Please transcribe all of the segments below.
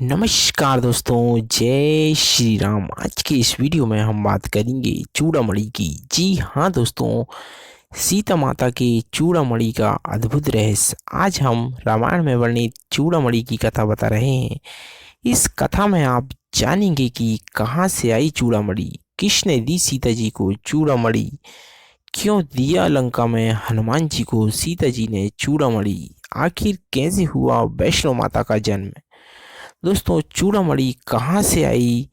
नमस्कार दोस्तों, जय श्री राम। आज के इस वीडियो में हम बात करेंगे चूड़ामणि की। जी हाँ दोस्तों, सीता माता के चूड़ामणि का अद्भुत रहस्य। आज हम रामायण में वर्णित चूड़ामणि की कथा बता रहे हैं। इस कथा में आप जानेंगे कि कहाँ से आई चूड़ामणि, किसने दी सीता जी को चूड़ामणि, क्यों दिया लंका में हनुमान जी को सीता जी ने चूड़ामणि, आखिर कैसे हुआ वैष्णो माता का जन्म। दोस्तों, चूड़ामणि कहाँ से आई?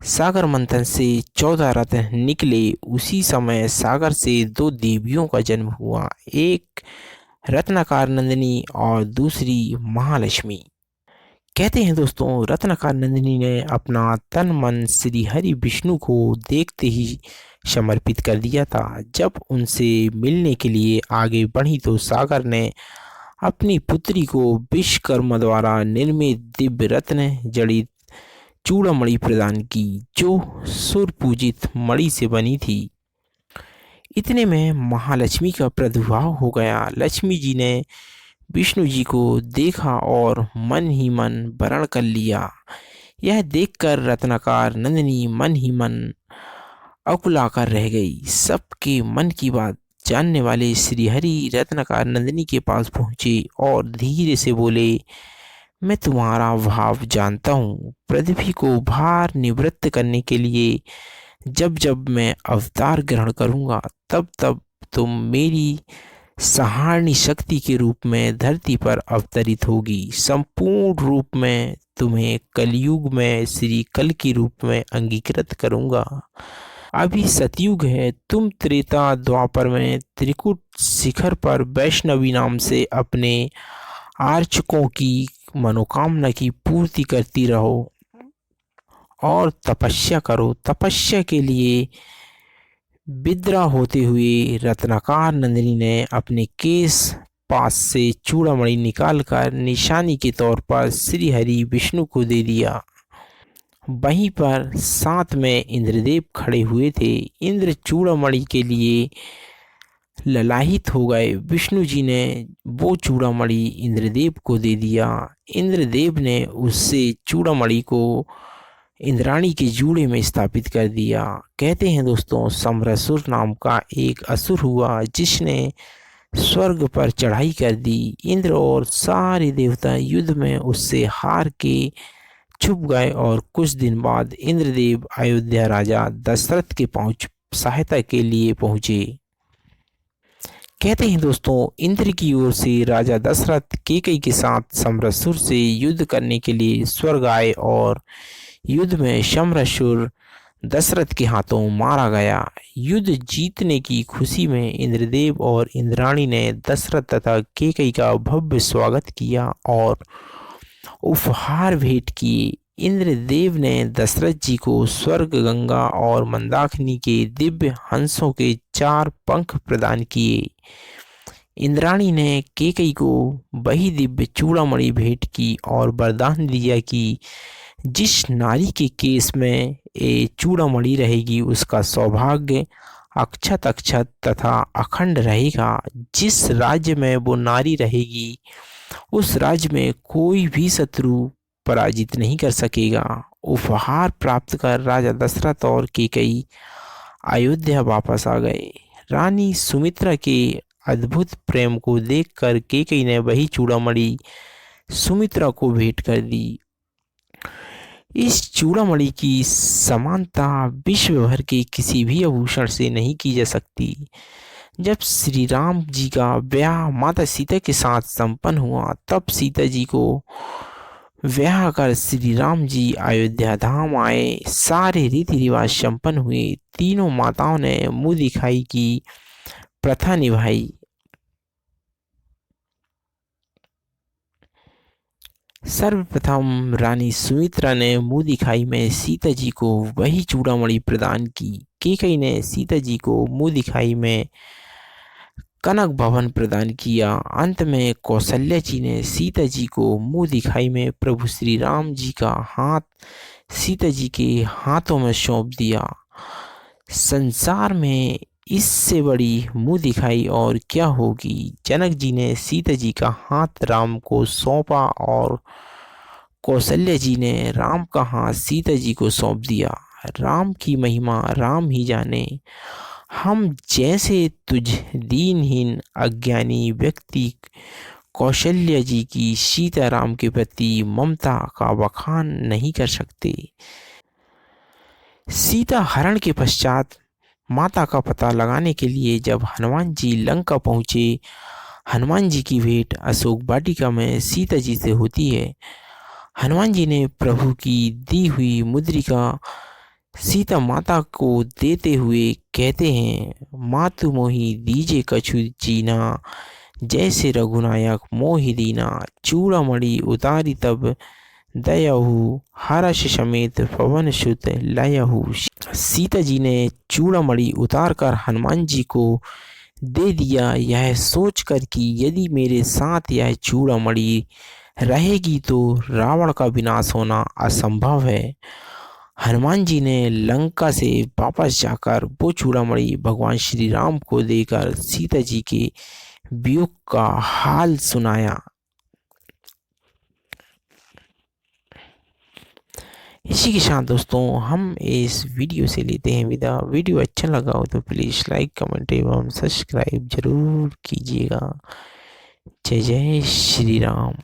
सागर मंथन से 14 रत्न निकले। उसी समय सागर से दो देवियों का जन्म हुआ, एक रत्नाकर नंदिनी और दूसरी महालक्ष्मी। कहते हैं दोस्तों, रत्नाकर नंदिनी ने अपना तन मन श्री हरि विष्णु को देखते ही समर्पित कर दिया था। जब उनसे मिलने के लिए आगे बढ़ी तो सागर ने अपनी पुत्री को विश्वकर्मा द्वारा निर्मित दिव्य रत्न जड़ित चूड़ामणि प्रदान की, जो सुर पूजित मणि से बनी थी। इतने में महालक्ष्मी का प्रादुर्भाव हो गया। लक्ष्मी जी ने विष्णु जी को देखा और मन ही मन वरण कर लिया। यह देखकर रत्नाकर नंदिनी मन ही मन अकुलाकर रह गई। सबके मन की बात जानने वाले श्रीहरि रत्नाकर नंदिनी के पास पहुंचे और धीरे से बोले, मैं तुम्हारा भाव जानता हूँ। पृथ्वी को भार निवृत्त करने के लिए जब जब मैं अवतार ग्रहण करूँगा, तब तब तुम मेरी सहारणी शक्ति के रूप में धरती पर अवतरित होगी। संपूर्ण रूप में तुम्हें कलयुग में श्री कल के रूप में अंगीकृत करूँगा। अभी सतयुग है, तुम त्रेता द्वापर में त्रिकुट शिखर पर वैष्णवी नाम से अपने आर्चकों की मनोकामना की पूर्ति करती रहो और तपस्या करो। तपस्या के लिए विद्रा होते हुए रत्नाकर नंदिनी ने अपने केस पास से चूड़ामणि निकालकर निशानी के तौर पर श्री हरि विष्णु को दे दिया। वहीं पर साथ में इंद्रदेव खड़े हुए थे। इंद्र चूड़ामणि के लिए ललाहित हो गए। विष्णु जी ने वो चूड़ामणि इंद्रदेव को दे दिया। इंद्रदेव ने उससे चूड़ामणि को इंद्राणी के जूड़े में स्थापित कर दिया। कहते हैं दोस्तों, समरासुर नाम का एक असुर हुआ जिसने स्वर्ग पर चढ़ाई कर दी। इंद्र और सारे देवता युद्ध में उससे हार के छुप गए और कुछ दिन बाद इंद्रदेव अयोध्या राजा दशरथ के पहुंच सहायता के लिए पहुंचे। कहते हैं दोस्तों, इंद्र की ओर से राजा दशरथ कैकेयी के साथ समरासुर से युद्ध करने के लिए स्वर्ग आए और युद्ध में समरासुर दशरथ के हाथों मारा गया। युद्ध जीतने की खुशी में इंद्रदेव और इंद्राणी ने दशरथ तथा कैकेयी का भव्य स्वागत किया और उपहार भेंट किए। इंद्रदेव ने दशरथ जी को स्वर्ग, गंगा और मंदाकिनी के दिव्य हंसों के 4 पंख प्रदान किए। इंद्राणी ने कैकेयी को वही दिव्य चूड़ामणि भेंट की और वरदान दिया कि जिस नारी के केस में ये चूड़ामणि रहेगी उसका सौभाग्य अक्षत अक्षत तथा अखंड रहेगा। जिस राज्य में वो नारी रहेगी उस राज्य में कोई भी शत्रु पराजित नहीं कर सकेगा। उपहार प्राप्त कर राजा दशरथ और कैकेयी अयोध्या वापस आ गए। रानी सुमित्रा के अद्भुत प्रेम को देखकर कैकेयी ने वही चूड़ामणि सुमित्रा को भेंट कर दी। इस चूड़ामणि की समानता विश्व भर के किसी भी आभूषण से नहीं की जा सकती। जब श्री राम जी का ब्याह माता सीता के साथ संपन्न हुआ, तब सीता जी को ब्याह कर श्री राम जी अयोध्या धाम आए। सारे रीति रिवाज संपन्न हुए। तीनों माताओं ने मुँह दिखाई की प्रथा निभाई। सर्वप्रथम रानी सुमित्रा ने मुँह दिखाई में सीता जी को वही चूड़ामणि प्रदान की। कैकेयी ने सीता जी को मुँह दिखाई में कनक भवन प्रदान किया। अंत में कौशल्या जी ने सीता जी को मुँह दिखाई में प्रभु श्री राम जी का हाथ सीता जी के हाथों में सौंप दिया। संसार में इससे बड़ी मुँह दिखाई और क्या होगी। जनक जी ने सीता जी का हाथ राम को सौंपा और कौशल्या जी ने राम का हाथ सीता जी को सौंप दिया। राम की महिमा राम ही जाने। हम जैसे तुझ दीनहीन अज्ञानी व्यक्ति कौशल्या जी की सीताराम के प्रति ममता का बखान नहीं कर सकते। सीता हरण के पश्चात माता का पता लगाने के लिए जब हनुमान जी लंका पहुंचे, हनुमान जी की भेंट अशोक वाटिका में सीता जी से होती है। हनुमान जी ने प्रभु की दी हुई मुद्रिका सीता माता को देते हुए कहते हैं, मातु मोहि दीजे कछु चीना, जैसे रघुनायक मोहि दीना, चूड़ामणि उतारी तब दयाहु, हर्ष समेत पवन सुत लयहु। सीता जी ने चूड़ामणि उतार कर हनुमान जी को दे दिया, यह सोचकर कि यदि मेरे साथ यह चूड़ामणि रहेगी तो रावण का विनाश होना असंभव है। हनुमान जी ने लंका से वापस जाकर वो चूड़ामणि भगवान श्री राम को देकर सीता जी के वियोग का हाल सुनाया। इसी के साथ दोस्तों हम इस वीडियो से लेते हैं विदा। वीडियो अच्छा लगा हो तो प्लीज़ लाइक कमेंट एवं सब्सक्राइब जरूर कीजिएगा। जय जय श्री राम।